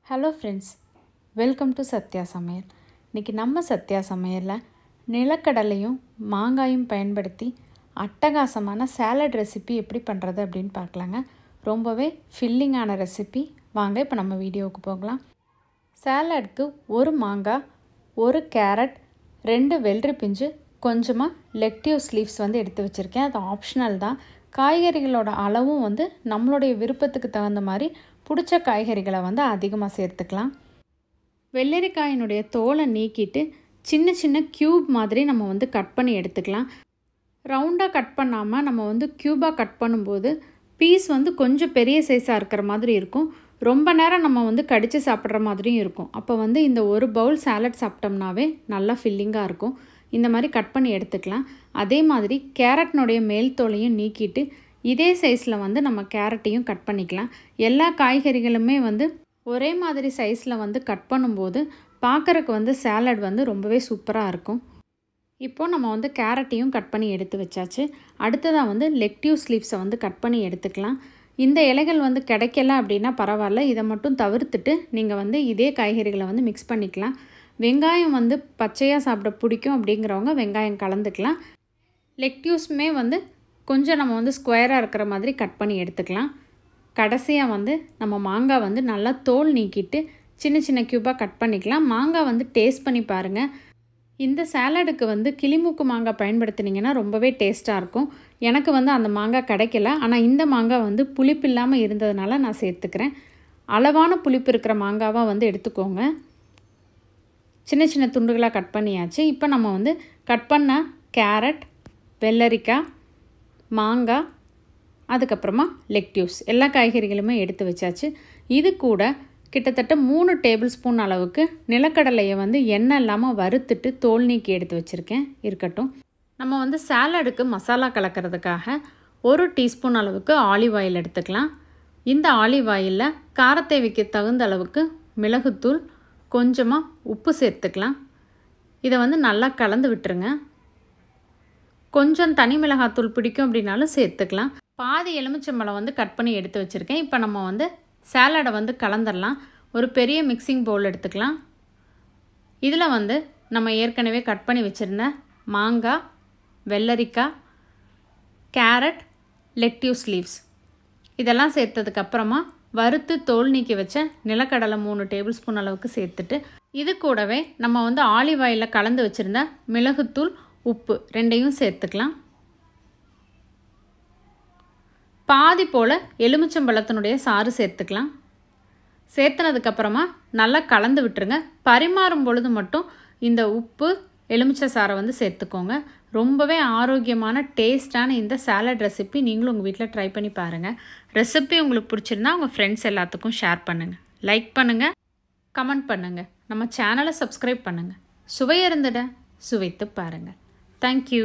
Hello friends, welcome to Sathya சமையல். இன்றைக்கி நம்ம சத்யா சமையலில் நிலக்கடலையும் மாங்காயும் பயன்படுத்தி அட்டகாசமான சாலட் ரெசிபி எப்படி பண்ணுறது அப்படின்னு பார்க்கலாங்க. ரொம்பவே ஃபில்லிங்கான ரெசிபி. வாங்க இப்போ நம்ம வீடியோவுக்கு போகலாம். சாலட்க்கு ஒரு மாங்காய், ஒரு கேரட், 2 வெள்ளரி பிஞ்சு, கொஞ்சமாக லெக்டிவ்ஸ் லீவ்ஸ் எடுத்து வச்சுருக்கேன். அது ஆப்ஷனல் தான். காய்கறிகளோட அளவும் நம்மளுடைய விருப்பத்துக்கு தகுந்த மாதிரி பிடிச்ச காய்கறிகளை அதிகமாக சேர்த்துக்கலாம். வெள்ளரிக்காயினுடைய தோலை நீக்கிட்டு சின்ன சின்ன க்யூப் மாதிரி நம்ம கட் பண்ணி எடுத்துக்கலாம். ரவுண்டாக கட் பண்ணாமல் நம்ம க்யூபாக கட் பண்ணும்போது பீஸ் கொஞ்சம் பெரிய சைஸாக இருக்கிற மாதிரி இருக்கும். ரொம்ப நேரம் நம்ம கடித்து சாப்பிட்ற மாதிரியும் இருக்கும். அப்போ இந்த ஒரு பவுல் சாலட் சாப்பிட்டோம்னாவே நல்லா ஃபில்லிங்காக இருக்கும். இந்த மாதிரி கட் பண்ணி எடுத்துக்கலாம். அதே மாதிரி கேரட்னுடைய மேல் தோலையும் நீக்கிட்டு இதே சைஸில் நம்ம கேரட்டையும் கட் பண்ணிக்கலாம். எல்லா காய்கறிகளுமே ஒரே மாதிரி சைஸில் கட் பண்ணும்போது பார்க்குறக்கு சாலட் ரொம்பவே சூப்பராக இருக்கும். இப்போது நம்ம கேரட்டையும் கட் பண்ணி எடுத்து வச்சாச்சு. அடுத்ததாக லெக்டிவ்ஸ் லீவ்ஸை கட் பண்ணி எடுத்துக்கலாம். இந்த இலைகள் கிடைக்கல அப்படின்னா பரவாயில்ல, இதை மட்டும் தவிர்த்துட்டு நீங்கள் இதே காய்கறிகளை மிக்ஸ் பண்ணிக்கலாம். வெங்காயம் பச்சையாக சாப்பிட பிடிக்கும் அப்படிங்கிறவங்க வெங்காயம் கலந்துக்கலாம். லெக்டிவ்ஸுமே கொஞ்சம் நம்ம ஸ்கொயராக இருக்கிற மாதிரி கட் பண்ணி எடுத்துக்கலாம். கடைசியாக நம்ம மாங்காய் நல்லா தோல் நீக்கிட்டு சின்ன சின்ன க்யூபாக கட் பண்ணிக்கலாம். மாங்காய் டேஸ்ட் பண்ணி பாருங்கள். இந்த சாலடுக்கு கிளிமூக்கு மாங்காய் பயன்படுத்தினீங்கன்னா ரொம்பவே டேஸ்ட்டாக இருக்கும். எனக்கு அந்த மாங்காய் கிடைக்கல. ஆனால் இந்த மாங்காய் புளிப்பு இல்லாமல் இருந்ததுனால நான் சேர்த்துக்கிறேன். அளவான புளிப்பு இருக்கிற மாங்காவாக எடுத்துக்கோங்க. சின்ன சின்ன துண்டுகளாக கட் பண்ணியாச்சு. இப்போ நம்ம கட் பண்ண கேரட், வெள்ளரிக்காய், மாங்காய், அதுக்கப்புறமா லெக்டிவ்ஸ் எல்லா காய்கறிகளுமே எடுத்து வச்சாச்சு. இது கூட கிட்டத்தட்ட 3 டேபிள் ஸ்பூன் அளவுக்கு நிலக்கடலையை எண்ணெய் இல்லாமல் வறுத்துட்டு தோல் நீக்கி எடுத்து வச்சுருக்கேன். இருக்கட்டும். நம்ம சாலடுக்கு மசாலா கலக்கிறதுக்காக 1 டீஸ்பூன் அளவுக்கு ஆலிவ் ஆயில் எடுத்துக்கலாம். இந்த ஆலிவ் ஆயிலில் காரத்தேவைக்கு தகுந்த அளவுக்கு மிளகுத்தூள், கொஞ்சமாக உப்பு சேர்த்துக்கலாம். இதை நல்லா கலந்து விட்டுருங்க. கொஞ்சம் தனி மிளகாத்தூள் பிடிக்கும் அப்படின்னாலும் சேர்த்துக்கலாம். பாதி எலுமிச்சம்பழம் கட் பண்ணி எடுத்து வச்சுருக்கேன். இப்போ நம்ம சாலடை கலந்துடலாம். ஒரு பெரிய மிக்சிங் பவுல் எடுத்துக்கலாம். இதில் நம்ம ஏற்கனவே கட் பண்ணி வச்சுருந்த மாங்காய், வெள்ளரிக்காய், கேரட், லெக்டிவ்ஸ் லீவ்ஸ் இதெல்லாம் சேர்த்ததுக்கப்புறமா வறுத்து தோல் நீக்கி வச்ச நிலக்கடலை 3 டேபிள் ஸ்பூன் அளவுக்கு சேர்த்துட்டு இது கூடவே நம்ம ஆலிவ் ஆயிலில் கலந்து வச்சுருந்த மிளகுத்தூள், உப்பு 2ஐயும் சேர்த்துக்கலாம். பாதி போல் எலுமிச்சம்பழத்தினுடைய சாறு சேர்த்துக்கலாம். சேர்த்துனதுக்கப்புறமா நல்லா கலந்து விட்டுருங்க. பரிமாறும் பொழுது மட்டும் இந்த உப்பு, எலுமிச்சை சாறை சேர்த்துக்கோங்க. ரொம்பவே ஆரோக்கியமான டேஸ்டான இந்த சாலட் ரெசிபி நீங்களும் உங்கள் வீட்டில் ட்ரை பண்ணி பாருங்கள். ரெசிபி உங்களுக்கு பிடிச்சிருந்தா உங்கள் ஃப்ரெண்ட்ஸ் எல்லாத்துக்கும் ஷேர் பண்ணுங்கள், லைக் பண்ணுங்கள், கமெண்ட் பண்ணுங்கள், நம்ம சேனலை சப்ஸ்கிரைப் பண்ணுங்கள். சுவையருந்திட சுவைத்து பாருங்கள். தேங்க்யூ.